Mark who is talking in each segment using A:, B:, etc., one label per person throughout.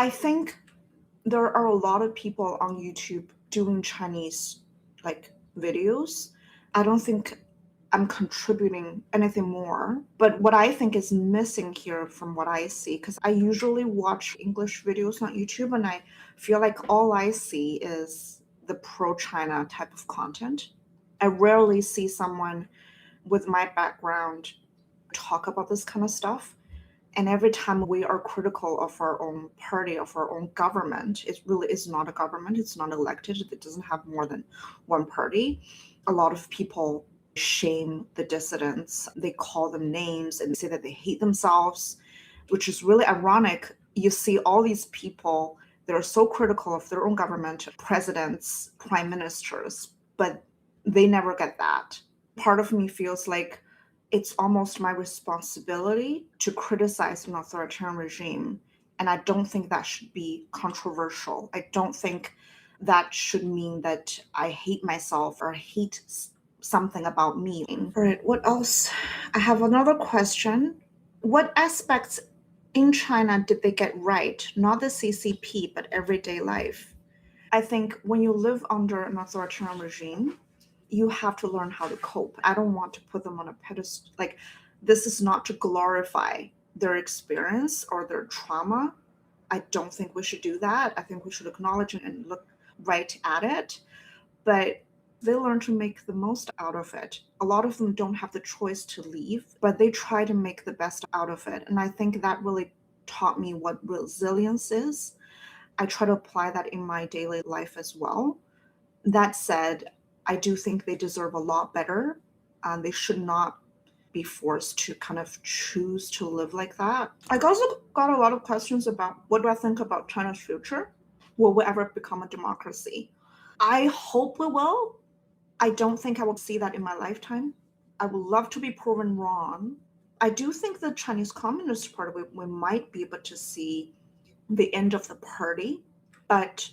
A: I think there are a lot of people on YouTube doing Chinese like videos. I don't think I'm contributing anything more. But what I think is missing here from what I see, because I usually watch English videos on YouTube and I feel like all I see is the pro China type of content. I rarely see someone with my background talk about this kind of stuff. And every time we are critical of our own party, of our own government, it really is not a government, it's not elected, it doesn't have more than one party. A lot of people shame the dissidents, they call them names and say that they hate themselves, which is really ironic. You see all these people that are so critical of their own government, presidents, prime ministers, but they never get that. Part of me feels like it's almost my responsibility to criticize an authoritarian regime. And I don't think that should be controversial. I don't think that should mean that I hate myself or hate something about me. All right, what else? I have another question. What aspects in China did they get right? Not the CCP, but everyday life. I think when you live under an authoritarian regime, you have to learn how to cope. I don't want to put them on a pedestal. Like, this is not to glorify their experience or their trauma. I don't think we should do that. I think we should acknowledge it and look right at it. But they learn to make the most out of it. A lot of them don't have the choice to leave, but they try to make the best out of it. And I think that really taught me what resilience is. I try to apply that in my daily life as well. That said, I do think they deserve a lot better. They should not be forced to kind of choose to live like that. I also got a lot of questions about what do I think about China's future? Will we ever become a democracy? I hope we will. I don't think I will see that in my lifetime. I would love to be proven wrong. I do think the Chinese Communist Party, we might be able to see the end of the party, but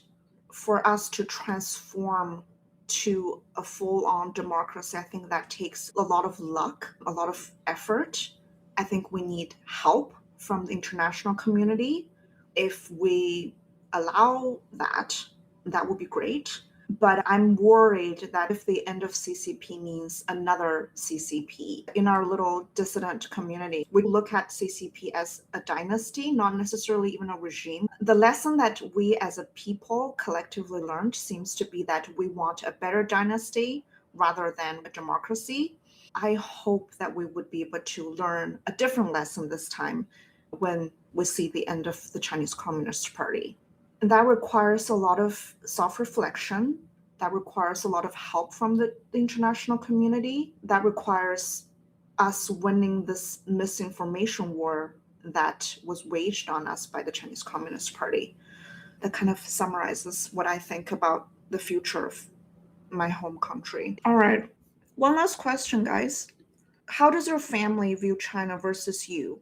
A: for us to transform to a full on democracy, I think that takes a lot of luck, a lot of effort. I think we need help from the international community. If we allow that, that would be great. But I'm worried that if the end of CCP means another CCP, in our little dissident community, we look at CCP as a dynasty, not necessarily even a regime. The lesson that we as a people collectively learned seems to be that we want a better dynasty rather than a democracy. I hope that we would be able to learn a different lesson this time when we see the end of the Chinese Communist Party. And that requires a lot of self-reflection. That requires a lot of help from the international community. That requires us winning this misinformation war that was waged on us by the Chinese Communist Party. That kind of summarizes what I think about the future of my home country. All right. One last question, guys. How does your family view China versus you?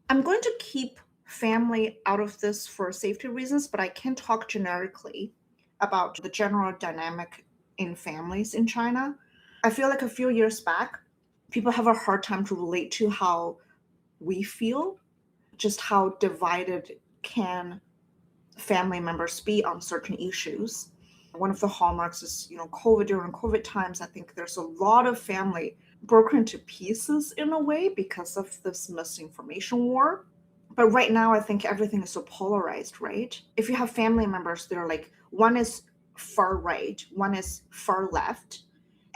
A: I'm going to keep family out of this for safety reasons, but I can talk generically about the general dynamic in families in China. I feel like a few years back, people have a hard time to relate to how we feel, just how divided can family members be on certain issues. One of the hallmarks is, COVID. During COVID times, I think there's a lot of family broken to pieces in a way because of this misinformation war. But right now, I think everything is so polarized, right? If you have family members, they're like, one is far right, one is far left,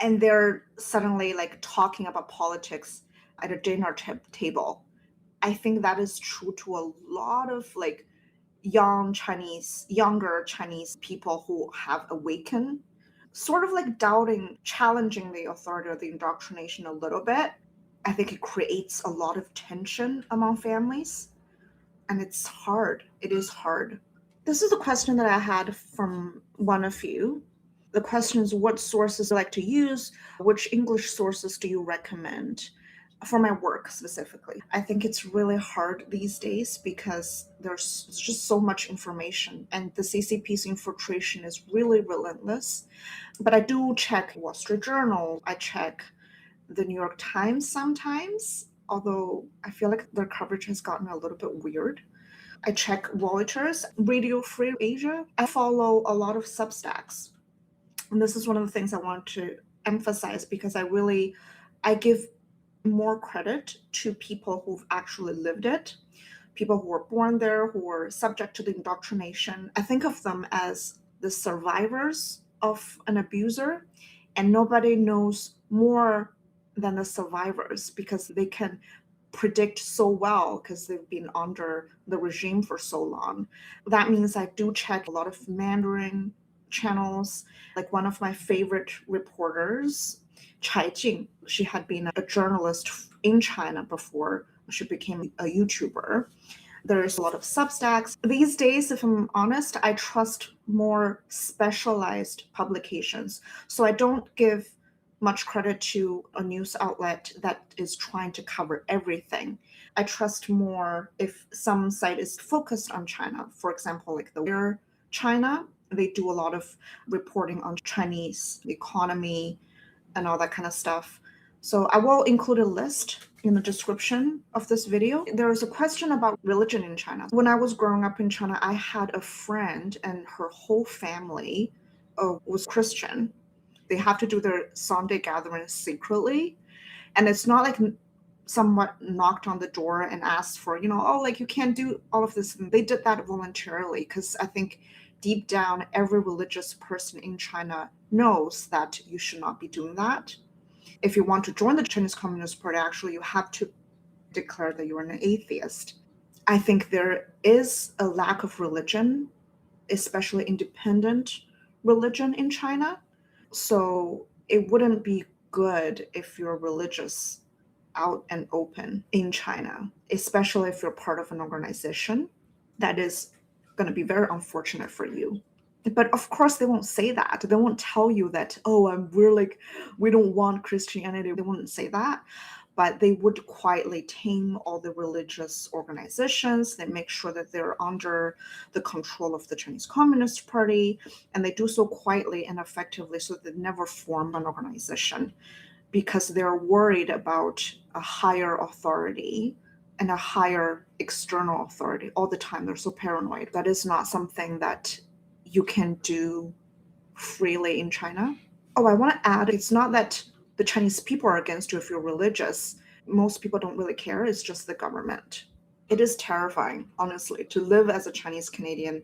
A: and they're suddenly like talking about politics at a dinner table. I think that is true to a lot of like younger Chinese people who have awakened, sort of like doubting, challenging the authority or the indoctrination a little bit. I think it creates a lot of tension among families. And it's hard. It is hard. This is a question that I had from one of you. The question is, what sources do you like to use? Which English sources do you recommend? For my work specifically, I think it's really hard these days because there's just so much information and the CCP's infiltration is really relentless. But I do check Wall Street Journal, I check the New York Times sometimes, although I feel like their coverage has gotten a little bit weird. I check Reuters, Radio Free Asia. I follow a lot of Substacks. And this is one of the things I want to emphasize because I give more credit to people who've actually lived it, people who were born there, who were subject to the indoctrination. I think of them as the survivors of an abuser, and nobody knows more than the survivors because they can predict so well because they've been under the regime for so long. That means I do check a lot of Mandarin channels. Like one of my favorite reporters, Chai Jing, she had been a journalist in China before she became a YouTuber. There's a lot of Substacks. These days, if I'm honest, I trust more specialized publications. So I don't give much credit to a news outlet that is trying to cover everything. I trust more if some site is focused on China. For example, like the Weir China, they do a lot of reporting on Chinese economy and all that kind of stuff. So I will include a list in the description of this video. There is a question about religion in China. When I was growing up in China, I had a friend and her whole family was Christian. They have to do their Sunday gatherings secretly. And it's not like somewhat knocked on the door and asked for, oh, like you can't do all of this. They did that voluntarily because I think deep down, every religious person in China knows that you should not be doing that. If you want to join the Chinese Communist Party, actually, you have to declare that you're an atheist. I think there is a lack of religion, especially independent religion in China. So it wouldn't be good if you're religious out and open in China, especially if you're part of an organization. That is going to be very unfortunate for you. But of course, they won't say that. They won't tell you that, oh, we don't want Christianity. They wouldn't say that. But they would quietly tame all the religious organizations. They make sure that they're under the control of the Chinese Communist Party. And they do so quietly and effectively so they never form an organization because they're worried about a higher authority and a higher external authority all the time. They're so paranoid. That is not something that you can do freely in China. Oh, I want to add, it's not that the Chinese people are against you if you're religious. Most people don't really care. It's just the government. It is terrifying, honestly, to live as a Chinese Canadian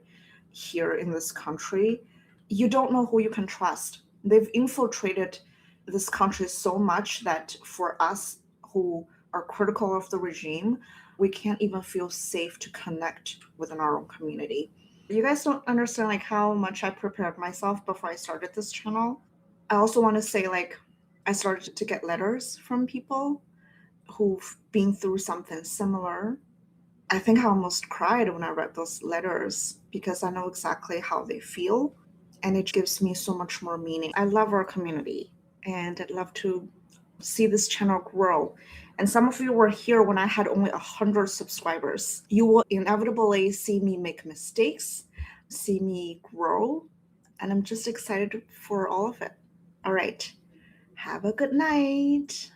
A: here in this country. You don't know who you can trust. They've infiltrated this country so much that for us who are critical of the regime, we can't even feel safe to connect within our own community. You guys don't understand like how much I prepared myself before I started this channel. I also want to say like I started to get letters from people who've been through something similar. I think I almost cried when I read those letters because I know exactly how they feel and it gives me so much more meaning. I love our community and I'd love to see this channel grow. And some of you were here when I had only 100 subscribers. You will inevitably see me make mistakes, see me grow, and I'm just excited for all of it. All right. Have a good night.